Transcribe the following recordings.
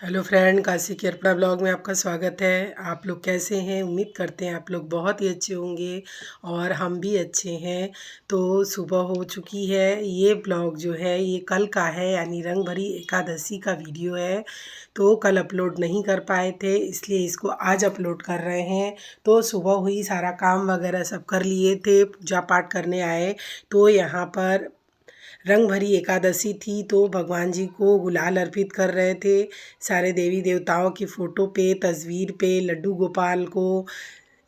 Hello friend, Kashi के Arpana blog में आपका स्वागत है। आप लोग कैसे हैं? उम्मीद करते हैं आप लोग बहुत ही अच्छे होंगे और हम भी अच्छे हैं। तो सुबह हो चुकी है। ये ब्लॉग जो है ये कल का है, यानी रंग भरी एकादशी का वीडियो है। तो कल अपलोड नहीं कर पाए थे, इसलिए इसको आज अपलोड कर रहे हैं। तो सुबह हुई, सारा काम वगैरह सब कर लिए थे, पूजा पाठ करने आए। तो यहाँ पर रंग भरी एकादशी थी, तो भगवान जी को गुलाल अर्पित कर रहे थे। सारे देवी देवताओं की फ़ोटो पे, तस्वीर पे, लड्डू गोपाल को,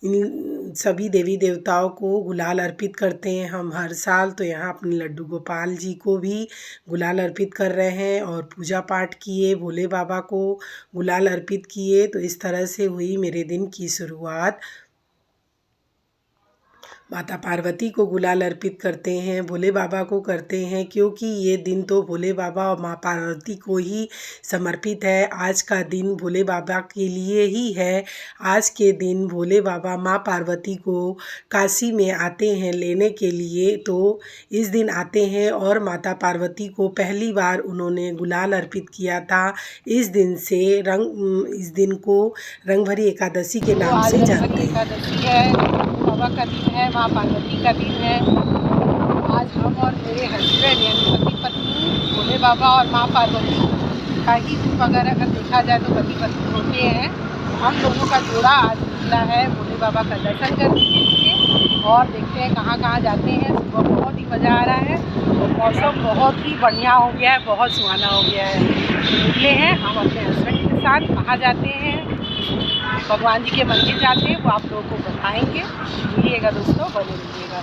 इन सभी देवी देवताओं को गुलाल अर्पित करते हैं हम हर साल। तो यहाँ अपने लड्डू गोपाल जी को भी गुलाल अर्पित कर रहे हैं और पूजा पाठ किए, भोले बाबा को गुलाल अर्पित किए। तो इस तरह से हुई मेरे दिन की शुरुआत। माता पार्वती को गुलाल अर्पित करते हैं, भोले बाबा को करते हैं, क्योंकि ये दिन तो भोले बाबा और माँ पार्वती को ही समर्पित है। आज का दिन भोले बाबा के लिए ही है। आज के दिन भोले बाबा माँ पार्वती को काशी में आते हैं लेने के लिए। तो इस दिन आते हैं और माता पार्वती को पहली बार उन्होंने गुलाल अर्पित किया था। इस दिन से इस दिन को रंग भरी एकादशी के नाम से जानते हैं। एकादशी है, बाबा का दिन है, माँ पार्वती का दिन है। आज हम और मेरे हस्बैंड यानी पति पत्नी, भोले बाबा और माँ पार्वती का ही रूप अगर देखा जाए तो पति पत्नी होते हैं। हम दोनों का जोड़ा आज निकला है भोले बाबा का दर्शन करने के लिए और देखते हैं कहाँ कहाँ जाते हैं। सुबह बहुत ही मज़ा आ रहा है और मौसम बहुत ही बढ़िया हो गया है, बहुत सुहाना हो गया है। निकले हैं हम अपने हस्बैंड के साथ। कहाँ जाते हैं? भगवान जी के मंदिर जाते हैं, वो आप लोगों को बताएंगे। मिलिएगा दोस्तों, बने रहिएगा।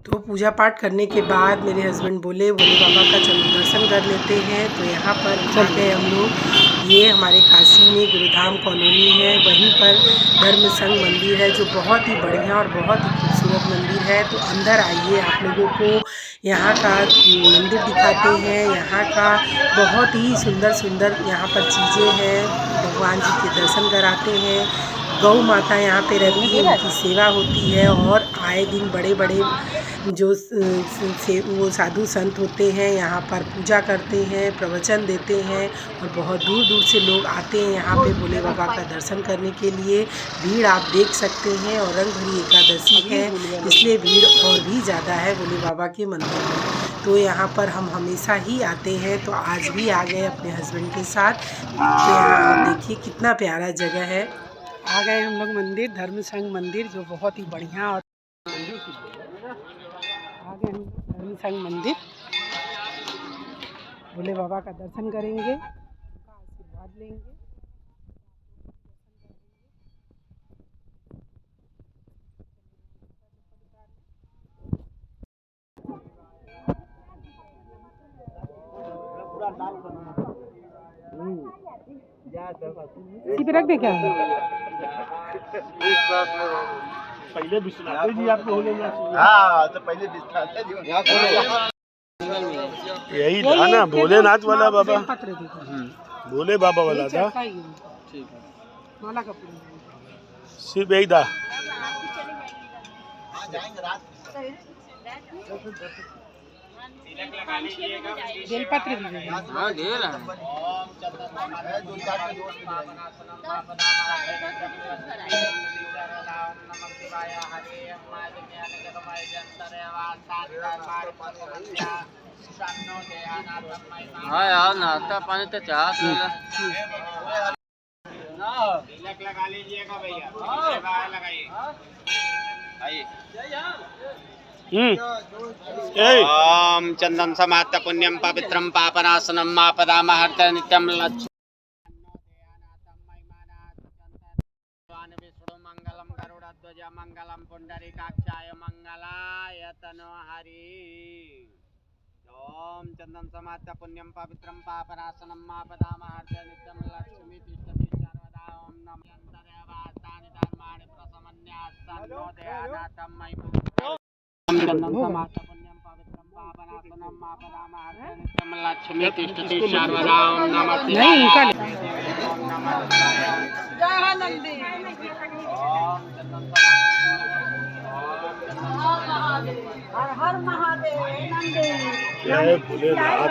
तो पूजा पाठ करने के बाद मेरे हस्बैंड बोले भोले बाबा का चलो दर्शन कर लेते हैं। तो यहाँ पर आ गए हम लोग। ये हमारे काशी में गुरुधाम कॉलोनी है, वहीं पर धर्म संघ मंदिर है, जो बहुत ही बढ़िया और बहुत ही खूबसूरत मंदिर है। तो अंदर आइए, आप लोगों को यहाँ का मंदिर दिखाते हैं। यहाँ का बहुत ही सुंदर सुंदर यहाँ पर चीज़ें हैं। भगवान जी के दर्शन कराते हैं। गौ माता यहाँ पे रहती है, उनकी सेवा होती है और आए दिन बड़े बड़े जो वो साधु संत होते हैं यहाँ पर पूजा करते हैं, प्रवचन देते हैं और बहुत दूर दूर से लोग आते हैं यहाँ पे भोले बाबा का दर्शन करने के लिए। भीड़ आप देख सकते हैं और रंग भरी एकादशी है, इसलिए भीड़ और भी ज़्यादा है भोले बाबा के मंदिर में। तो यहाँ पर हम हमेशा ही आते हैं, तो आज भी आ गए अपने हस्बैंड के साथ। तो यहाँ आप देखिए कितना प्यारा जगह है। आ गए हम लोग मंदिर, धर्म संघ मंदिर, जो बहुत ही बढ़िया। और आ गए हम धर्म संघ मंदिर, भोले बाबा का दर्शन करेंगे, उनका आशीर्वाद लेंगे। इसी पे रख दे क्या? पहले विश्वनाथ जी आपको हो लेना चाहिए। हाँ, तो पहले विश्वनाथ जी यही था ना, भोलेनाथ वाला बाबा, भोले बाबा वाला था। सिर्फ यही था। बेलपत्र हाँ यार, नाश्ता पानी तो चाह लगा लीजिएगा भैया, लगाइए। ओम चंदन समात पुण्यम पवित्रम पापनाशनम मापदामहर्त नित्यम लक्ष्य विष्णु मंगलम गरुड़ध्वज मंगलम पुंडरीकाक्षाय मंगलाय तनो हरि। ओम चंदन समात पुण्यम पवित्रम पापनाशनम मापदामहर्त नित्यम लक्ष्मी तिष्ठति सर्वदा। ओम नमः अंतर्वासानि धर्माणि प्रसमन्यासन्नो देयानाथम महिमा। चंदन समात पुण्यम पवित्रम पापनाशनम लक्ष्मी तिष्ठति सर्वदा ओम नमः नहीं उनका शिवाय। नहीं। ओम नमः हर हर महादेव नंदे जय भोलेनाथ।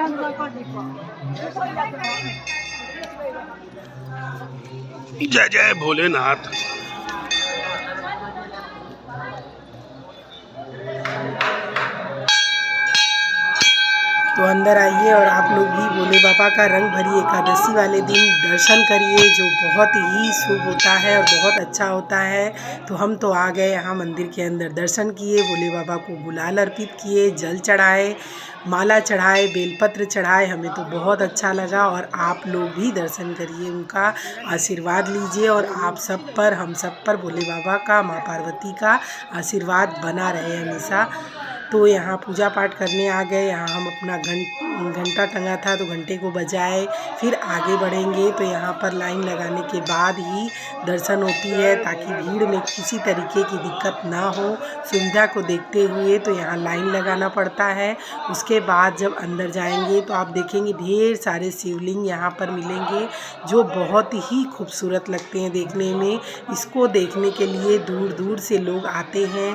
जय जय भोलेनाथ। तो अंदर आइए और आप लोग भी भोले बाबा का रंग भरी एकादशी वाले दिन दर्शन करिए, जो बहुत ही शुभ होता है और बहुत अच्छा होता है। तो हम तो आ गए यहाँ मंदिर के अंदर, दर्शन किए, भोले बाबा को गुलाल अर्पित किए, जल चढ़ाए, माला चढ़ाए, बेलपत्र चढ़ाए। हमें तो बहुत अच्छा लगा और आप लोग भी दर्शन करिए, उनका आशीर्वाद लीजिए और आप सब पर, हम सब पर भोले बाबा का, माँ पार्वती का आशीर्वाद बना रहे हमेशा। तो यहाँ पूजा पाठ करने आ गए। यहाँ हम अपना घंटा टंगा था तो घंटे को बजाए, फिर आगे बढ़ेंगे। तो यहाँ पर लाइन लगाने के बाद ही दर्शन होती है, ताकि भीड़ में किसी तरीके की दिक्कत ना हो, सुविधा को देखते हुए तो यहाँ लाइन लगाना पड़ता है। उसके बाद जब अंदर जाएंगे तो आप देखेंगे ढेर सारे शिवलिंग यहाँ पर मिलेंगे, जो बहुत ही खूबसूरत लगते हैं देखने में। इसको देखने के लिए दूर दूर से लोग आते हैं,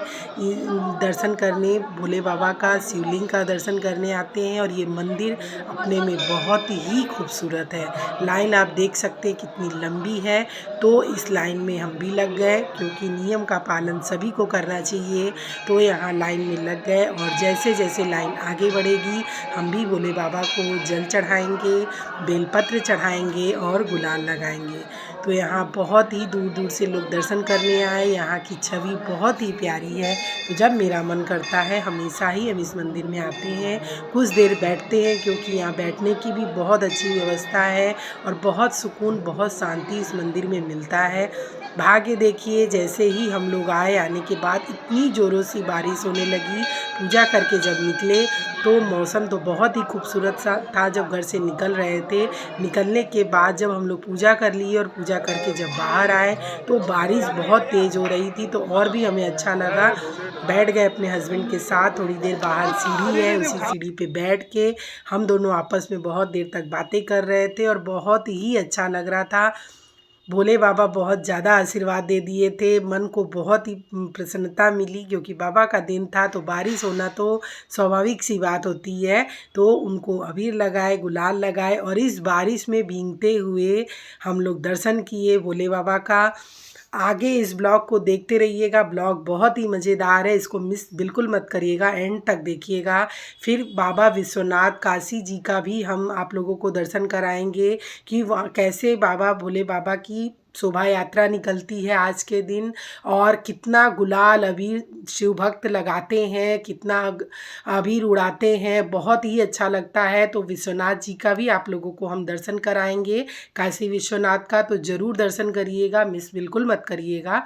दर्शन करने, भोले बाबा का शिवलिंग का दर्शन करने आते हैं। और ये मंदिर अपने में बहुत ही खूबसूरत है। लाइन आप देख सकते हैं कितनी लंबी है। तो इस लाइन में हम भी लग गए, क्योंकि नियम का पालन सभी को करना चाहिए। तो यहाँ लाइन में लग गए और जैसे जैसे लाइन आगे बढ़ेगी हम भी भोले बाबा को जल चढ़ाएंगे, बेलपत्र चढ़ाएंगे और गुलाल लगाएंगे। तो यहाँ बहुत ही दूर दूर से लोग दर्शन करने आए। यहाँ की छवि बहुत ही प्यारी है। तो जब मेरा मन करता है हमेशा ही हम इस मंदिर में आते हैं, कुछ देर बैठते हैं, क्योंकि यहाँ बैठने की भी बहुत अच्छी व्यवस्था है और बहुत सुकून, बहुत शांति इस मंदिर में मिलता है। भाग्य देखिए, जैसे ही हम लोग आए, आने के बाद इतनी ज़ोरों से बारिश होने लगी। पूजा करके जब निकले तो मौसम तो बहुत ही खूबसूरत सा था। जब घर से निकल रहे थे, निकलने के बाद जब हम लोग पूजा कर लिए और पूजा करके जब बाहर आए तो बारिश बहुत तेज़ हो रही थी, तो और भी हमें अच्छा लगा। बैठ गए अपने हस्बैंड के साथ, थोड़ी देर बाहर सीढ़ी है, उसी सीढ़ी पे बैठ के हम दोनों आपस में बहुत देर तक बातें कर रहे थे और बहुत ही अच्छा लग रहा था। भोले बाबा बहुत ज़्यादा आशीर्वाद दे दिए थे, मन को बहुत ही प्रसन्नता मिली, क्योंकि बाबा का दिन था। तो बारिश होना तो स्वाभाविक सी बात होती है। तो उनको अबीर लगाए, गुलाल लगाए और इस बारिश में भीगते हुए हम लोग दर्शन किए भोले बाबा का। आगे इस ब्लॉग को देखते रहिएगा, ब्लॉग बहुत ही मज़ेदार है, इसको मिस बिल्कुल मत करिएगा, एंड तक देखिएगा। फिर बाबा विश्वनाथ काशी जी का भी हम आप लोगों को दर्शन कराएंगे, कि वहाँ कैसे बाबा भोले बाबा की शोभा यात्रा निकलती है आज के दिन, और कितना गुलाल अबीर शिव भक्त लगाते हैं, कितना अबीर उड़ाते हैं, बहुत ही अच्छा लगता है। तो विश्वनाथ जी का भी आप लोगों को हम दर्शन कराएंगे, काशी विश्वनाथ का। तो ज़रूर दर्शन करिएगा, मिस बिल्कुल मत करिएगा।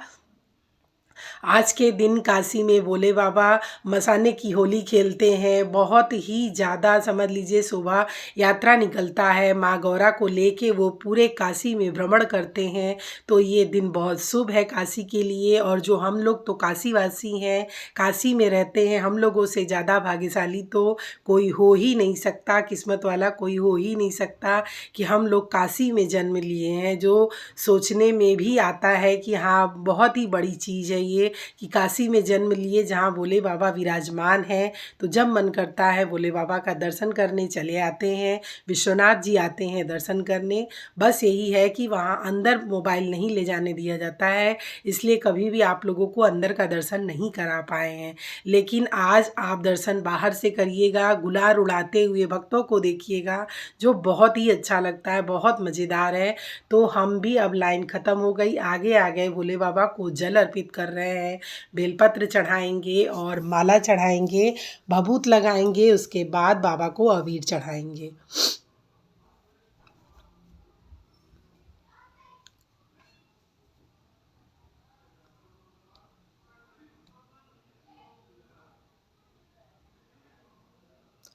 आज के दिन काशी में भोले बाबा मसाने की होली खेलते हैं, बहुत ही ज़्यादा समझ लीजिए शोभा यात्रा निकलता है, माँ गौरा को लेके वो पूरे काशी में भ्रमण करते हैं। तो ये दिन बहुत शुभ है काशी के लिए। और जो हम लोग तो काशीवासी हैं, काशी में रहते हैं, हम लोगों से ज़्यादा भाग्यशाली तो कोई हो ही नहीं सकता, किस्मत वाला कोई हो ही नहीं सकता कि हम लोग काशी में जन्म लिए हैं। जो सोचने में भी आता है कि हाँ, बहुत ही बड़ी चीज़ है ये, कि काशी में जन्म लिए जहाँ भोले बाबा विराजमान हैं। तो जब मन करता है भोले बाबा का दर्शन करने चले आते हैं, विश्वनाथ जी आते हैं दर्शन करने। बस यही है कि वहाँ अंदर मोबाइल नहीं ले जाने दिया जाता है, इसलिए कभी भी आप लोगों को अंदर का दर्शन नहीं करा पाए हैं। लेकिन आज आप दर्शन बाहर से करिएगा, गुलाल उड़ाते हुए भक्तों को देखिएगा, जो बहुत ही अच्छा लगता है, बहुत मज़ेदार है। तो हम भी अब लाइन ख़त्म हो गई, आगे आ गए, भोले बाबा को जल अर्पित कर रहे हैं, बेलपत्र चढ़ाएंगे और माला चढ़ाएंगे, भभूत लगाएंगे, उसके बाद बाबा को अबीर चढ़ाएंगे।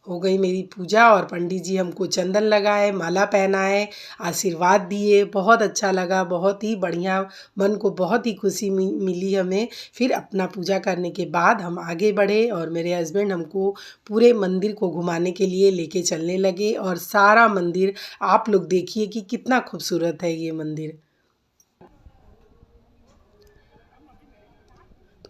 हो गई मेरी पूजा और पंडित जी हमको चंदन लगाए, माला पहनाए, आशीर्वाद दिए। बहुत अच्छा लगा, बहुत ही बढ़िया, मन को बहुत ही खुशी मिली हमें। फिर अपना पूजा करने के बाद हम आगे बढ़े और मेरे हस्बैंड हमको पूरे मंदिर को घुमाने के लिए लेके चलने लगे। और सारा मंदिर आप लोग देखिए कि कितना खूबसूरत है ये मंदिर।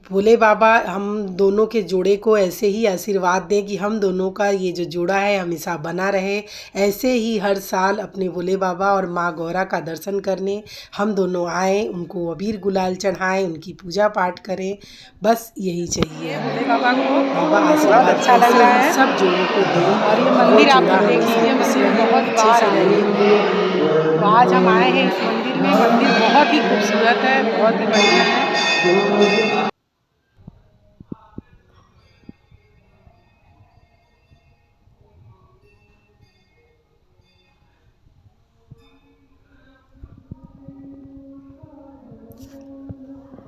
भोले बाबा हम दोनों के जोड़े को ऐसे ही आशीर्वाद दें कि हम दोनों का ये जो जोड़ा है हमेशा बना रहे। ऐसे ही हर साल अपने भोले बाबा और माँ गौरा का दर्शन करने हम दोनों आएँ, उनको अबीर गुलाल चढ़ाएं, उनकी पूजा पाठ करें, बस यही चाहिए। भोले बाबा को बाबा आशीर्वाद अच्छा लग रहा है। सब जोड़ों को दें। और ये मंदिर आप लोग देख लीजिए, मंदिर बहुत बार आए हैं। तो आज हम आए हैं इस मंदिर में। मंदिर बहुत ही खूबसूरत है, बहुत ही बढ़िया है।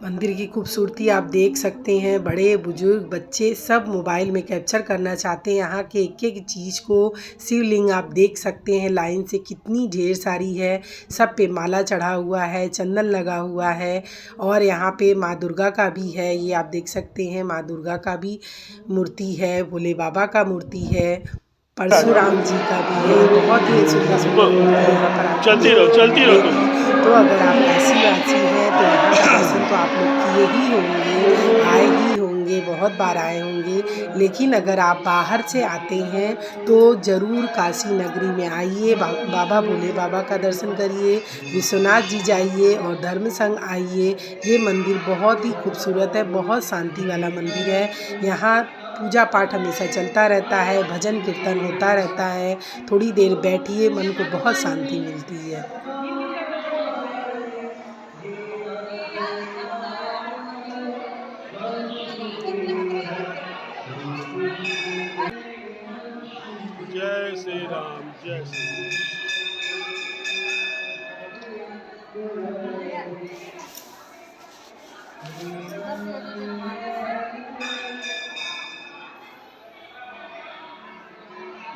मंदिर की खूबसूरती आप देख सकते हैं। बड़े बुजुर्ग बच्चे सब मोबाइल में कैप्चर करना चाहते हैं यहाँ के एक एक चीज़ को। शिवलिंग आप देख सकते हैं लाइन से कितनी ढेर सारी है। सब पे माला चढ़ा हुआ है, चंदन लगा हुआ है। और यहाँ पे माँ दुर्गा का भी है, ये आप देख सकते हैं। माँ दुर्गा का भी मूर्ति है, भोले बाबा का मूर्ति है, परशुराम जी का भी है। बहुत ही सुंदर सुंदर मूर्ति यहाँ पर आप चलती रहो। तो अगर आप काशीवासी हैं तो यहाँ का दर्शन तो आप लोग किए ही होंगे, आए ही होंगे, बहुत बार आए होंगे। लेकिन अगर आप बाहर से आते हैं तो ज़रूर काशी नगरी में आइए, बाबा भोले बाबा का दर्शन करिए, विश्वनाथ जी जाइए और धर्म संघ आइए। ये मंदिर बहुत ही खूबसूरत है, बहुत शांति वाला मंदिर है। यहाँ पूजा पाठ हमेशा चलता रहता है, भजन कीर्तन होता रहता है। थोड़ी देर बैठिए, मन को बहुत शांति मिलती है। जय श्री राम, जय श्री राम।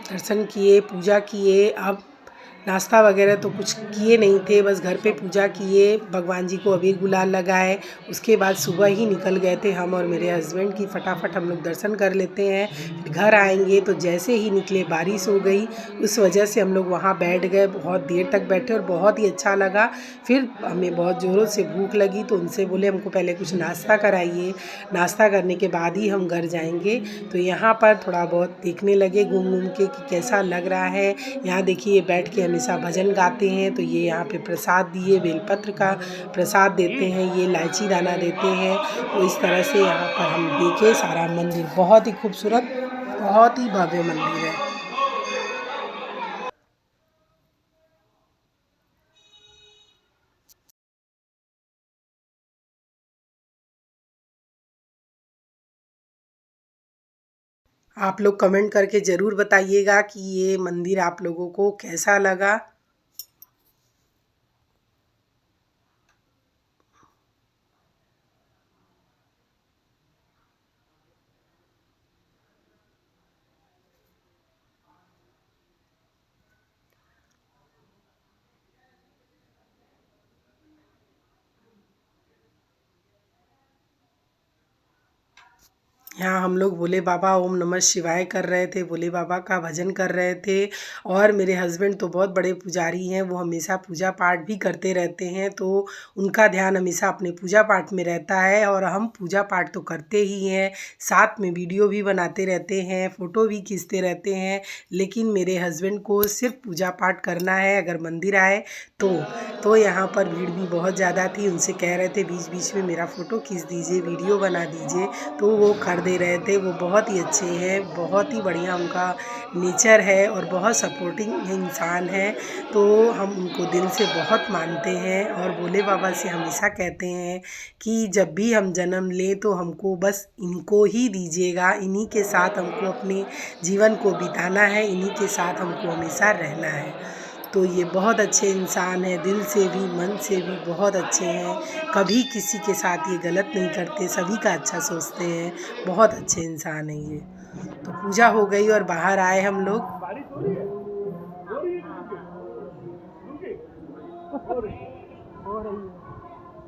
दर्शन किए, पूजा किए। अब नाश्ता वगैरह तो कुछ किए नहीं थे, बस घर पे पूजा किए, भगवान जी को अबीर गुलाल लगाए। उसके बाद सुबह ही निकल गए थे हम और मेरे हस्बैंड की फटाफट हम लोग दर्शन कर लेते हैं, फिर घर आएंगे। तो जैसे ही निकले बारिश हो गई, उस वजह से हम लोग वहाँ बैठ गए, बहुत देर तक बैठे और बहुत ही अच्छा लगा। फिर हमें बहुत ज़ोरों से भूख लगी तो उनसे बोले हमको पहले कुछ नाश्ता कराइए, नाश्ता करने के बाद ही हम घर जाएंगे। तो यहाँ पर थोड़ा बहुत देखने लगे घूम घूम के कि कैसा लग रहा है। यहाँ देखिए बैठ के हमेशा भजन गाते हैं। तो ये यहाँ पे प्रसाद दिए, बेलपत्र का प्रसाद देते हैं, ये इलायची दाना देते हैं। तो इस तरह से यहाँ पर हम देखे सारा मंदिर बहुत ही खूबसूरत, बहुत ही भव्य मंदिर है। आप लोग कमेंट करके ज़रूर बताइएगा कि ये मंदिर आप लोगों को कैसा लगा। यहाँ हम लोग भोले बाबा ओम नमः शिवाय कर रहे थे, भोले बाबा का भजन कर रहे थे। और मेरे हस्बैंड तो बहुत बड़े पुजारी हैं, वो हमेशा पूजा पाठ भी करते रहते हैं। तो उनका ध्यान हमेशा अपने पूजा पाठ में रहता है और हम पूजा पाठ तो करते ही हैं, साथ में वीडियो भी बनाते रहते हैं, फ़ोटो भी खींचते रहते हैं। लेकिन मेरे हस्बैंड को सिर्फ पूजा पाठ करना है। अगर मंदिर आए तो यहाँ पर भीड़ भी बहुत ज़्यादा थी, उनसे कह रहे थे बीच बीच में मेरा फ़ोटो खींच दीजिए, वीडियो बना दीजिए, तो वो कर दे रहे थे। वो बहुत ही अच्छे हैं, बहुत ही बढ़िया उनका नेचर है और बहुत सपोर्टिंग इंसान है। तो हम उनको दिल से बहुत मानते हैं और भोले बाबा से हमेशा कहते हैं कि जब भी हम जन्म लें तो हमको बस इनको ही दीजिएगा, इन्हीं के साथ हमको अपने जीवन को बिताना है, इन्हीं के साथ हमको हमेशा रहना है। तो ये बहुत अच्छे इंसान हैं, दिल से भी मन से भी बहुत अच्छे हैं। कभी किसी के साथ ये गलत नहीं करते, सभी का अच्छा सोचते हैं। बहुत अच्छे इंसान हैं ये। तो पूजा हो गई और बाहर आए हम लोग। हो रही है।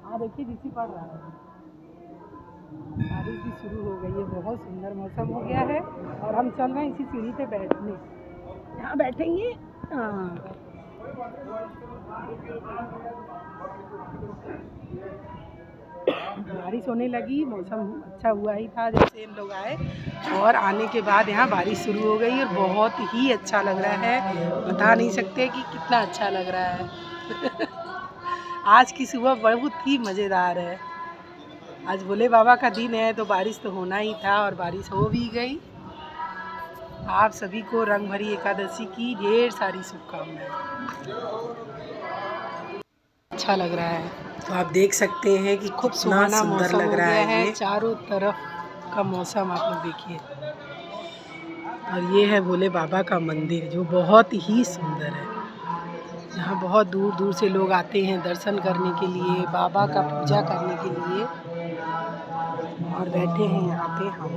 हाँ देखिए जिसी पड़ रहा है, बारिश भी शुरू हो गई है। बहुत सुंदर मौसम हो गया है और हम चल रहे हैं इसी सीढ़ी पे बैठने। यहाँ बैठेंगे। हाँ बारिश होने लगी, मौसम अच्छा हुआ ही था जब से हम लोग आए और आने के बाद यहाँ बारिश शुरू हो गई और बहुत ही अच्छा लग रहा है। बता नहीं सकते कि कितना अच्छा लग रहा है। आज की सुबह बहुत ही मज़ेदार है। आज भोले बाबा का दिन है तो बारिश तो होना ही था और बारिश हो भी गई। आप सभी को रंग भरी एकादशी की ढेर सारी शुभकामनाएं। अच्छा लग रहा है, तो आप देख सकते हैं कि खूब कितना सुहाना सुंदर मौसम लग हो रहा गया है ये। चारों तरफ का मौसम आप लोग देखिए। और ये है भोले बाबा का मंदिर जो बहुत ही सुंदर है। यहाँ बहुत दूर दूर से लोग आते हैं दर्शन करने के लिए, बाबा का पूजा करने के लिए और बैठे हैं यहाँ पे हम।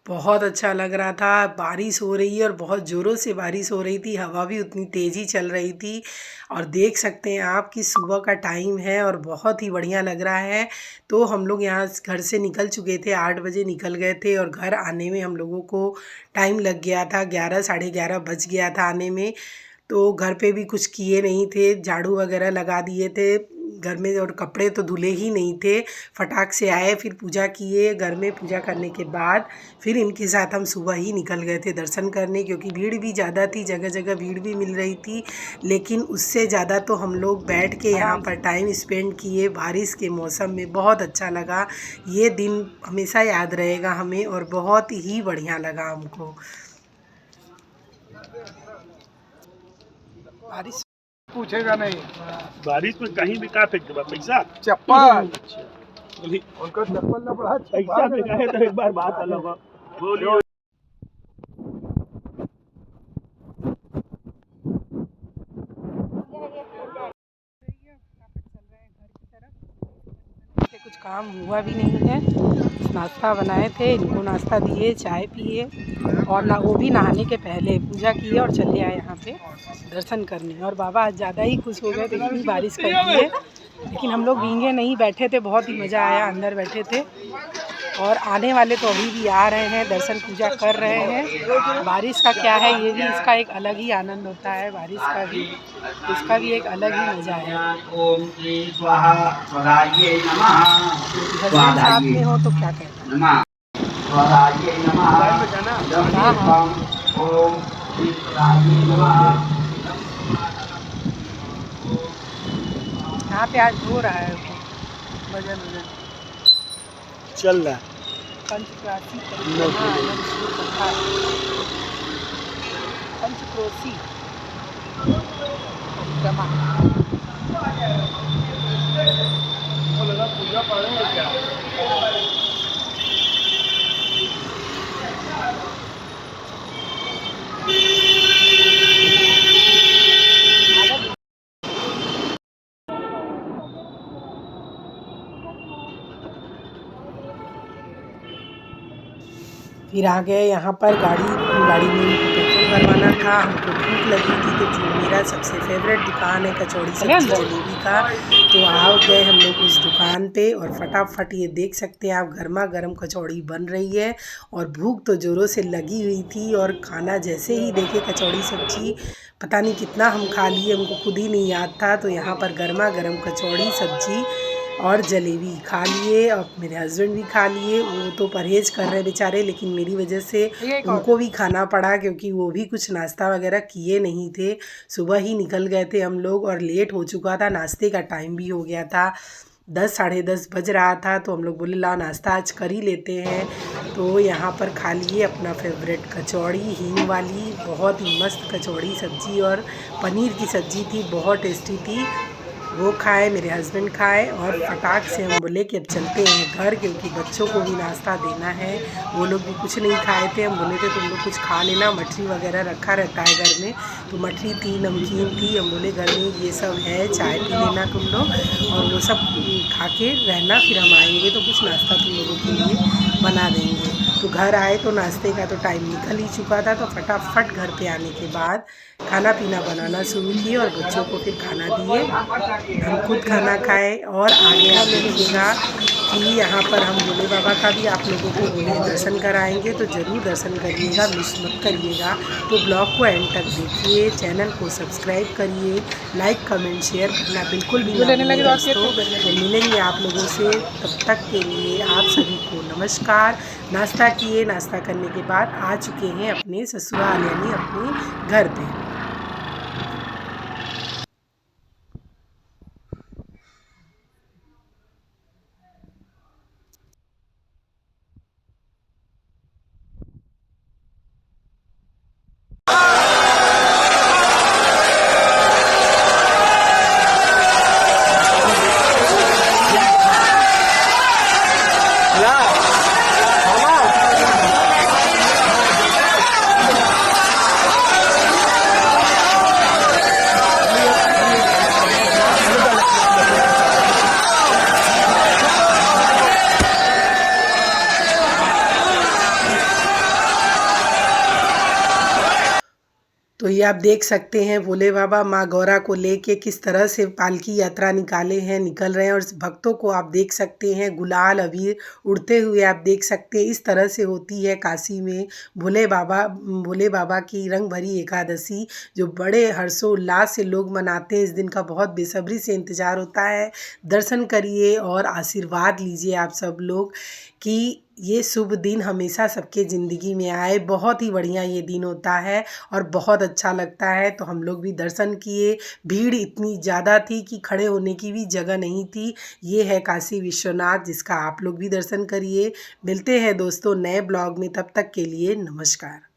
बहुत अच्छा लग रहा था। बारिश हो रही है और बहुत ज़ोरों से बारिश हो रही थी, हवा भी उतनी तेज़ी चल रही थी। और देख सकते हैं आप कि सुबह का टाइम है और बहुत ही बढ़िया लग रहा है। तो हम लोग यहाँ घर से निकल चुके थे, 8 बजे निकल गए थे और घर आने में हम लोगों को टाइम लग गया था, 11 साढ़े 11 बज गया था आने में। तो घर पे भी कुछ किए नहीं थे, झाड़ू वगैरह लगा दिए थे घर में और कपड़े तो धुले ही नहीं थे। फटाक से आए, फिर पूजा किए। घर में पूजा करने के बाद फिर इनके साथ हम सुबह ही निकल गए थे दर्शन करने, क्योंकि भीड़ भी ज़्यादा थी, जगह जगह भीड़ भी मिल रही थी। लेकिन उससे ज़्यादा तो हम लोग बैठ के यहाँ पर टाइम स्पेंड किए बारिश के मौसम में। बहुत अच्छा लगा, ये दिन हमेशा याद रहेगा हमें और बहुत ही बढ़िया लगा हमको। बारिश पूछेगा नहीं, बारिश में कहीं भी का फेंक देगा पैसा, चप्पल उनका चप्पल ना पड़ा, पैसा फेंका है तो एक बार बात अलग हो। बोलिए कुछ काम हुआ भी नहीं है। नाश्ता बनाए थे, इनको नाश्ता दिए, चाय पिए और ना वो भी नहाने के पहले पूजा किए और चले आए यहाँ पे दर्शन करने। और बाबा आज ज़्यादा ही खुश हो गए थे, इतनी बारिश कर दी है। लेकिन हम लोग भीगे नहीं, बैठे थे, बहुत ही मज़ा आया, अंदर बैठे थे। और आने वाले तो अभी भी आ रहे हैं, दर्शन पूजा कर रहे हैं। बारिश का क्या है, ये भी इसका एक अलग ही आनंद होता है, बारिश का भी, इसका भी एक अलग ही मज़ा है। ओम श्री स्वाहा स्वधाये नमः, हस्बैंड साथ में हो तो क्या कहता नमः स्वधाये नमः, ओम श्री स्वधाये नमः। यहाँ पे आज हो रहा है भजन चल रहा है। पंचक्रोशी परिक्रमा, पंचक्रोशी परिक्रमा। पूजा पढ़ेंगे क्या? फिर आ गए यहाँ पर। गाड़ी में पेट्रोल भरवाना था, हमको भूख लगी थी तो जो मेरा सबसे फेवरेट दुकान है कचौड़ी सब्जी जलेबी का, तो आ गए हम लोग उस दुकान पे। और फटाफट ये देख सकते हैं आप, गर्मा गर्म कचौड़ी बन रही है और भूख तो ज़ोरों से लगी हुई थी। और खाना जैसे ही देखे कचौड़ी सब्जी, पता नहीं कितना हम खा लिए, हमको खुद ही नहीं याद था। तो यहाँ पर गर्मा गर्म कचौड़ी सब्जी और जलेबी खा लिए और मेरे हस्बैंड भी खा लिए। वो तो परहेज़ कर रहे बेचारे, लेकिन मेरी वजह से उनको भी खाना पड़ा, क्योंकि वो भी कुछ नाश्ता वगैरह किए नहीं थे। सुबह ही निकल गए थे हम लोग और लेट हो चुका था, नाश्ते का टाइम भी हो गया था, 10 साढ़े 10 बज रहा था। तो हम लोग बोले ला नाश्ता आज कर ही लेते हैं। तो यहाँ पर खा लिए अपना फेवरेट कचौड़ी, हींग वाली, बहुत ही मस्त कचौड़ी सब्जी और पनीर की सब्जी थी, बहुत टेस्टी थी। वो खाए, मेरे हस्बैंड खाए और फटाक से हम बोले कि अब चलते हैं घर, क्योंकि बच्चों को भी नाश्ता देना है। वो लोग भी कुछ नहीं खाए थे। हम बोले थे तुम लोग कुछ खा लेना, मठरी वगैरह रखा रहता है घर में, तो मठरी थी, नमकीन थी। हम बोले घर में ये सब है, चाय पी लेना तुम लोग और वो सब खा के रहना, फिर हम आएंगे तो कुछ नाश्ता तुम लोगों के लिए बना देंगे। तो घर आए तो नाश्ते का तो टाइम निकल ही चुका था, तो फटाफट घर पे आने के बाद खाना पीना बनाना शुरू किए और बच्चों को फिर खाना दिए। हम खुद खाना खाए और आगे आप देखिएगा कि यहाँ पर हम भोले बाबा का भी आप लोगों को बोले दर्शन कराएंगे, तो ज़रूर दर्शन करिएगा, मिस मत करिएगा। तो ब्लॉग को एंड तक देखिए, चैनल को सब्सक्राइब करिए, लाइक कमेंट शेयर करना बिल्कुल भी ना भूलिए दोस्तों। तो मिलेंगे आप लोगों से, तब तक के लिए आप सभी को नमस्कार। नाश्ता किए, नाश्ता करने के बाद आ चुके हैं अपने ससुराल यानी अपने घर पे। तो ये आप देख सकते हैं भोले बाबा माँ गौरा को लेके किस तरह से पालकी यात्रा निकल रहे हैं और भक्तों को आप देख सकते हैं गुलाल अबीर उड़ते हुए आप देख सकते हैं। इस तरह से होती है काशी में भोले बाबा की रंग भरी एकादशी, जो बड़े हर्षोल्लास से लोग मनाते हैं। इस दिन का बहुत बेसब्री से इंतज़ार होता है। दर्शन करिए और आशीर्वाद लीजिए आप सब लोग कि ये शुभ दिन हमेशा सबके ज़िंदगी में आए। बहुत ही बढ़िया ये दिन होता है और बहुत अच्छा लगता है। तो हम लोग भी दर्शन किए। भीड़ इतनी ज़्यादा थी कि खड़े होने की भी जगह नहीं थी। ये है काशी विश्वनाथ, जिसका आप लोग भी दर्शन करिए। मिलते हैं दोस्तों नए ब्लॉग में, तब तक के लिए नमस्कार।